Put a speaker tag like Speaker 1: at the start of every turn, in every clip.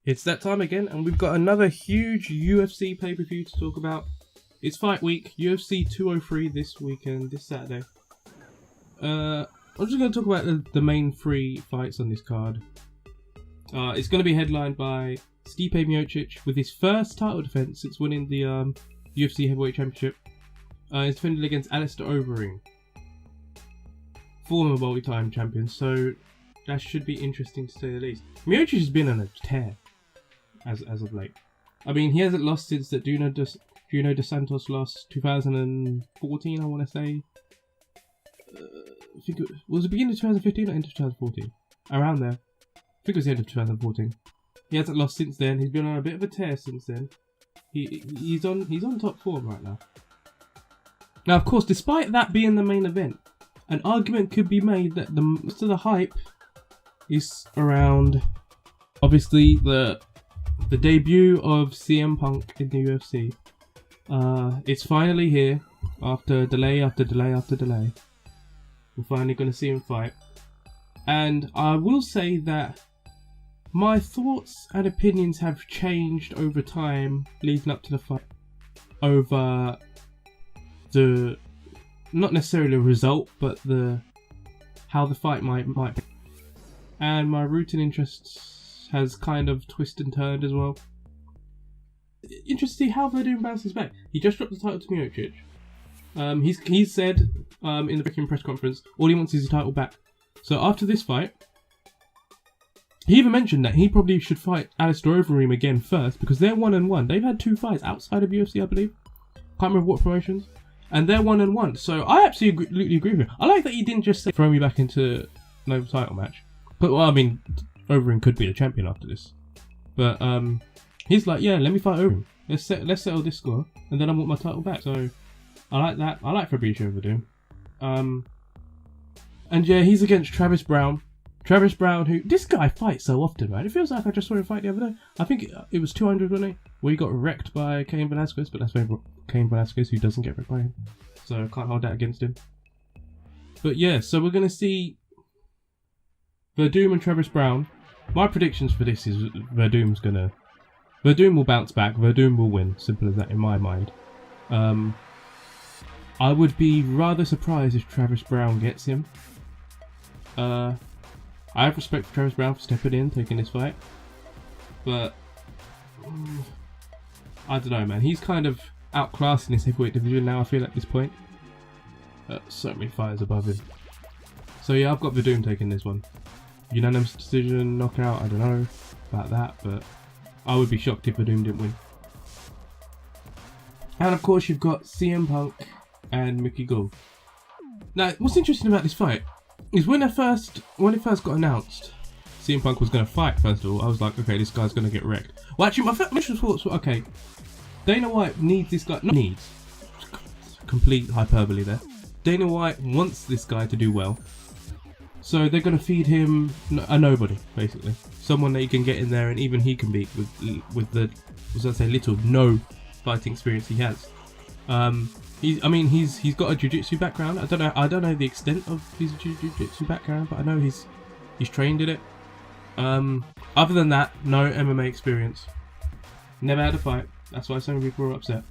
Speaker 1: It's that time again, and we've got another huge UFC pay-per-view to talk about. It's fight week, UFC 203 this weekend, this Saturday. I'm just going to talk about the main three fights on this card. It's going to be headlined by Stipe Miocic with his first title defense since winning the UFC Heavyweight Championship. He's defended against Alistair Overeem, former multi-time champion, so that should be interesting to say the least. Miocic has been on a tear as of late. I mean, he hasn't lost since that Juno Dos Santos lost 2014, I want to say. I think it was the beginning of 2015 or end of 2014? Around there. I think it was the end of 2014. He hasn't lost since then. He's been on a bit of a tear since then. He's on top form right now. Now, of course, despite that being the main event, an argument could be made that most of the hype is around, obviously, the debut of CM Punk in the UFC. It's finally here, after delay after delay after delay. We're finally going to see him fight. And I will say that my thoughts and opinions have changed over time leading up to the fight. Over the, not necessarily the result, but how the fight might be. And my rooting interests has kind of twisted and turned as well. Interesting to see how Verdum bounces back. He just dropped the title to Miocic. He's said in the breaking press conference, all he wants is his title back. So after this fight, he even mentioned that he probably should fight Alistair Overeem again first, because they're 1-1. They've had two fights outside of UFC, I believe. Can't remember what promotions. And they're 1-1. So I absolutely agree with him. I like that he didn't just say, throw me back into no title match. But, well, I mean, Overeem could be the champion after this. But he's like, yeah, let me fight Overeem. Let's settle this score, and then I want my title back. So I like that. I like Fabricio Verdum. And yeah, he's against Travis Brown. Travis Brown, who, this guy fights so often, man. It feels like I just saw him fight the other day. I think it was 200, wasn't it? Where he got wrecked by Cain Velasquez, but that's Cain Velasquez who doesn't get wrecked by him. So I can't hold that against him. But yeah, so we're going to see Verdum and Travis Brown. My predictions for this is Verdum will bounce back. Verdum will win. Simple as that in my mind. I would be rather surprised if Travis Brown gets him. I have respect for Travis Brown for stepping in, taking this fight. But I don't know, man. He's kind of outclassing this heavyweight division now, I feel, at this point. So many fighters above him. So yeah, I've got Verdum taking this one. Unanimous decision, knockout, I don't know about that, but I would be shocked if Verdum didn't win. And of course you've got CM Punk and Mickey Gall. Now, what's interesting about this fight is when it first got announced, CM Punk was going to fight, first of all, I was like, okay, this guy's going to get wrecked. Well, actually, my initial thoughts were, okay, Dana White needs this guy, not needs, complete hyperbole there. Dana White wants this guy to do well. So they're going to feed him a nobody, basically. Someone that he can get in there and even he can beat with the, little no fighting experience he has. He's got a jiu-jitsu background. I don't know the extent of his jiu-jitsu background, but I know he's trained in it. Other than that, no MMA experience. Never had a fight. That's why so many people were upset.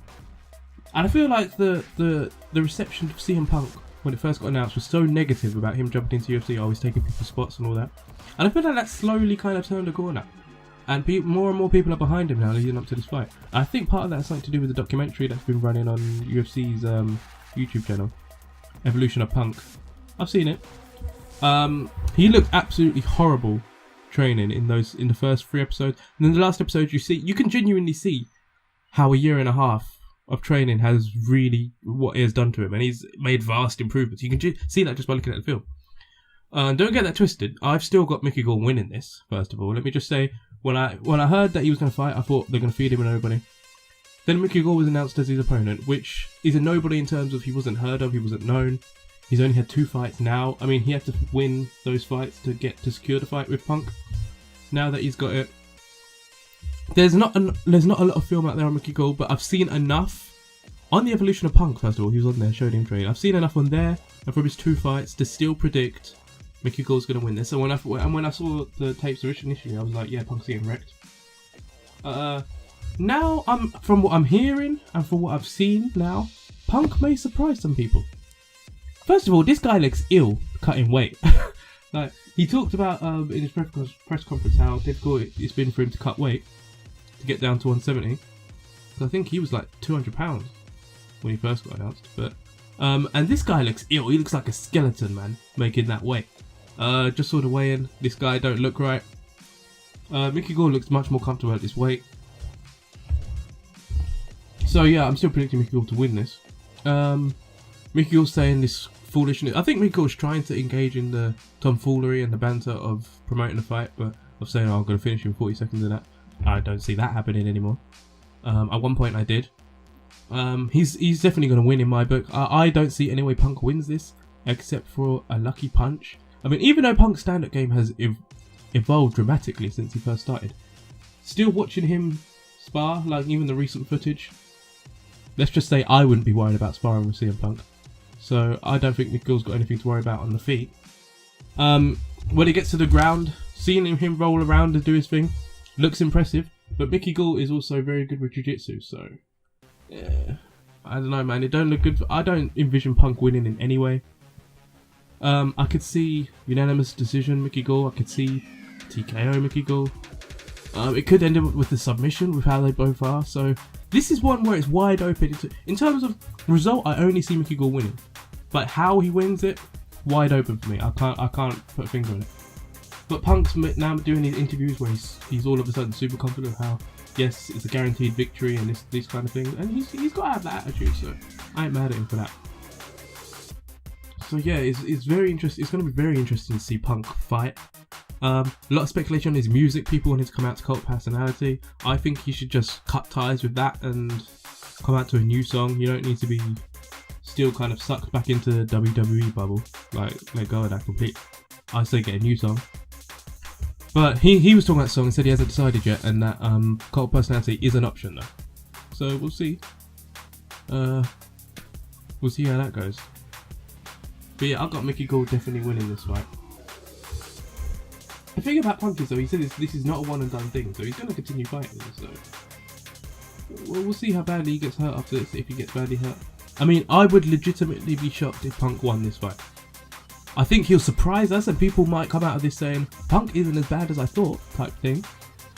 Speaker 1: And I feel like the reception of CM Punk when it first got announced was so negative about him jumping into UFC, always taking people's spots and all that. And I feel like that slowly kind of turned a corner. And more and more people are behind him now leading up to this fight. I think part of that has something to do with the documentary that's been running on UFC's YouTube channel, Evolution of Punk. I've seen it. He looked absolutely horrible training in the first 3 episodes. And then the last episode you can genuinely see how a year and a half of training has really, what it has done to him. And he's made vast improvements. You can see that just by looking at the film. Don't get that twisted. I've still got Mickey Gall winning this, first of all. Let me just say, when I heard that he was going to fight, I thought they're going to feed him a nobody. Then Mickey Gall was announced as his opponent, which is a nobody in terms of he wasn't heard of, he wasn't known. He's only had 2 fights now. I mean, he had to win those fights to secure the fight with Punk. Now that he's got it, there's not a lot of film out there on Mickey Gall, but I've seen enough on the Evolution of Punk. First of all, he was on there, showed him training. I've seen enough on there and from his 2 fights to still predict Mickey Gall's going to win this. So when I saw the tapes initially, I was like, yeah, Punk's getting wrecked. Now, from what I'm hearing and from what I've seen now, Punk may surprise some people. First of all, this guy looks ill cutting weight. Like, he talked about in his press conference how difficult it's been for him to cut weight to get down to 170. So I think he was like 200 pounds when he first got announced. But and this guy looks ill. He looks like a skeleton, man, making that weight. Just saw the weigh-in. This guy don't look right. Mickey Gall looks much more comfortable at this weight. So yeah, I'm still predicting Mickey Gall to win this. Mickey Gall's saying this foolishness. I think Mickey Gall's trying to engage in the tomfoolery and the banter of promoting the fight, but of saying, oh, I'm going to finish in 40 seconds of that. I don't see that happening anymore. At one point I did. He's definitely going to win in my book. I don't see any way Punk wins this, except for a lucky punch. I mean, even though Punk's stand-up game has evolved dramatically since he first started, still watching him spar, like even the recent footage, let's just say I wouldn't be worried about sparring with CM Punk. So I don't think Mickey Gall's got anything to worry about on the feet. When he gets to the ground, seeing him roll around and do his thing looks impressive. But Mickey Gall is also very good with jiu-jitsu, so yeah, I don't know, man. It don't look good. I don't envision Punk winning in any way. I could see unanimous decision Mickey Gall. I could see TKO Mickey Gall. It could end up with the submission with how they both are. So this is one where it's wide open. In terms of result, I only see Mickey Gall winning, but how he wins it, wide open for me. I can't put a finger on it. But Punk's now doing these interviews where he's all of a sudden super confident of how, yes, it's a guaranteed victory and this kind of thing, and he's got to have that attitude. So I ain't mad at him for that. So yeah, it's very interesting. It's going to be very interesting to see Punk fight. A lot of speculation on his music. People want him to come out to Cult Personality. I think he should just cut ties with that and come out to a new song. You don't need to be still kind of sucked back into the WWE bubble. Like, let go of that completely. I say get a new song. But he was talking about that song and said he hasn't decided yet, and that Cult Personality is an option though. So we'll see. We'll see how that goes. But yeah, I've got Mickey Gall definitely winning this fight. The thing about Punk is though, he said this is not a one and done thing, so he's going to continue fighting. So we'll see how badly he gets hurt after this, if he gets badly hurt. I mean, I would legitimately be shocked if Punk won this fight. I think he'll surprise us, and people might come out of this saying Punk isn't as bad as I thought, type thing.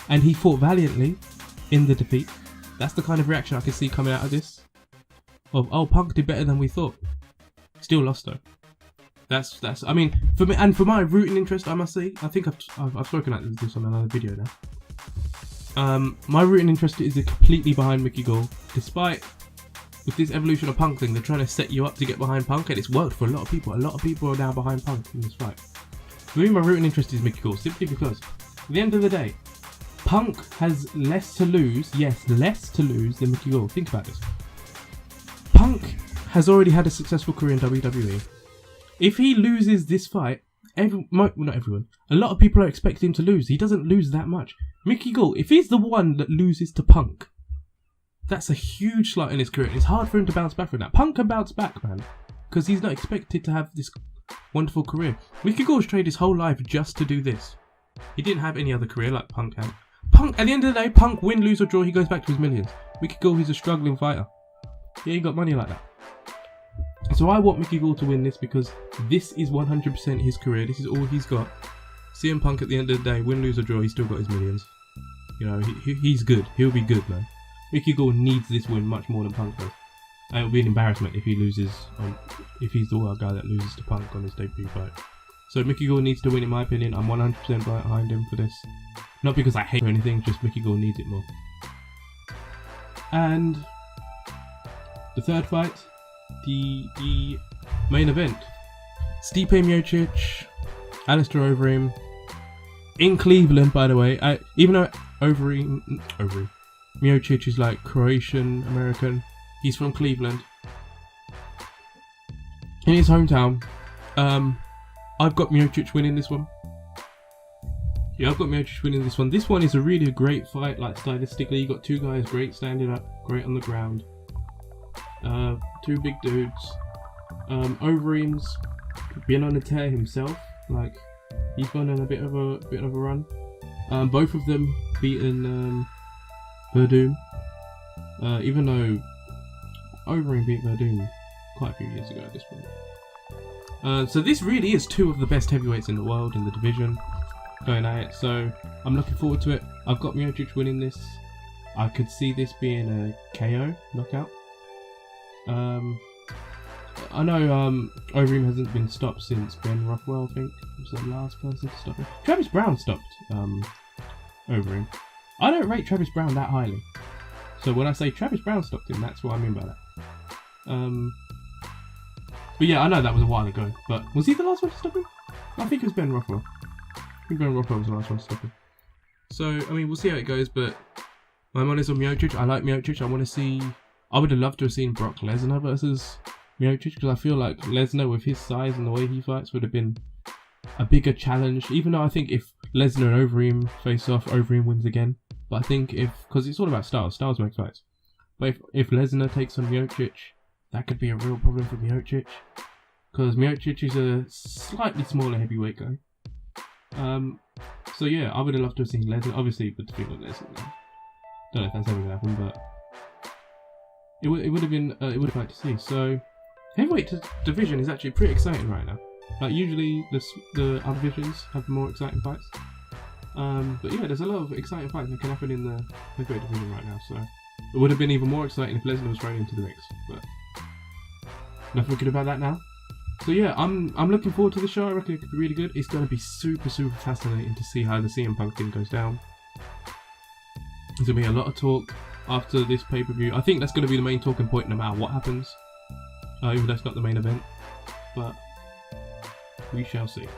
Speaker 1: And he fought valiantly in the defeat. That's the kind of reaction I can see coming out of this. Of, oh, Punk did better than we thought. Still lost though. That's. I mean, for me and for my rooting interest, I must say, I think I've spoken about this on another video now. My rooting interest is completely behind Mickey Gall, despite with this evolution of Punk thing, they're trying to set you up to get behind Punk, and it's worked for a lot of people. A lot of people are now behind Punk in this fight. For me, my rooting interest is Mickey Gall, simply because at the end of the day, Punk has less to lose. Yes, less to lose than Mickey Gall. Think about this. Punk has already had a successful career in WWE. If he loses this fight, not everyone, a lot of people are expecting him to lose. He doesn't lose that much. Mickey Gall, if he's the one that loses to Punk, that's a huge slight in his career. It's hard for him to bounce back from that. Punk can bounce back, man, because he's not expected to have this wonderful career. Mickey Gall's traded his whole life just to do this. He didn't have any other career like Punk had. Punk, at the end of the day, Punk win, lose or draw, he goes back to his millions. Mickey Gall, he's a struggling fighter. Yeah, he got money like that. So I want Mickey Gall to win this because this is 100% his career. This is all he's got. CM Punk at the end of the day, win, lose or draw, he's still got his millions. You know, he's good. He'll be good, man. Mickey Gall needs this win much more than Punk does. And it'll be an embarrassment if he loses, if he's the guy that loses to Punk on his debut fight. So Mickey Gall needs to win, in my opinion. I'm 100% behind him for this. Not because I hate or anything, just Mickey Gall needs it more. And the third fight, the main event. Stipe Miocic, Alistair Overeem, in Cleveland, by the way. Even though Miocic is like Croatian American, he's from Cleveland. In his hometown. I've got Miocic winning this one. Yeah, I've got Miocic winning this one. This one is a really great fight, like stylistically. You got two guys great standing up, great on the ground. Two big dudes. Overeem's been on a tear himself. Like, he's gone on a bit of a run. Both of them beaten Verdum. Even though Overeem beat Verdum quite a few years ago at this point. So this really is two of the best heavyweights in the world in the division going at it. So I'm looking forward to it. I've got Miocic winning this. I could see this being a KO knockout. I know Overeem hasn't been stopped since Ben Rothwell, I think, was the last person to stop him. Travis Brown stopped Overeem. I don't rate Travis Brown that highly. So when I say Travis Brown stopped him, that's what I mean by that. But yeah, I know that was a while ago, but was he the last one to stop him? I think it was Ben Rothwell. I think Ben Rothwell was the last one to stop him. So, I mean, we'll see how it goes, but my money's on Miocic. I like Miocic. I would have loved to have seen Brock Lesnar versus Miocic, because I feel like Lesnar, with his size and the way he fights, would have been a bigger challenge. Even though I think if Lesnar and Overeem face off, Overeem wins again. But I think because it's all about styles make fights. But if Lesnar takes on Miocic, that could be a real problem for Miocic, because Miocic is a slightly smaller heavyweight guy. So yeah, I would have loved to have seen Lesnar, obviously with the defeat of Lesnar. Don't know if that's ever going to happen, but it would have been it would have liked to see. So heavyweight division is actually pretty exciting right now. Like usually the other divisions have more exciting fights. But yeah, there's a lot of exciting fights that can happen in the heavyweight division right now. So it would have been even more exciting if Lesnar was thrown into the mix. But nothing good about that now. So yeah, I'm looking forward to the show. I reckon it could be really good. It's going to be super fascinating to see how the CM Punk thing goes down. There's going to be a lot of talk after this pay-per-view. I think that's going to be the main talking point no matter what happens. Even though that's not the main event. But we shall see.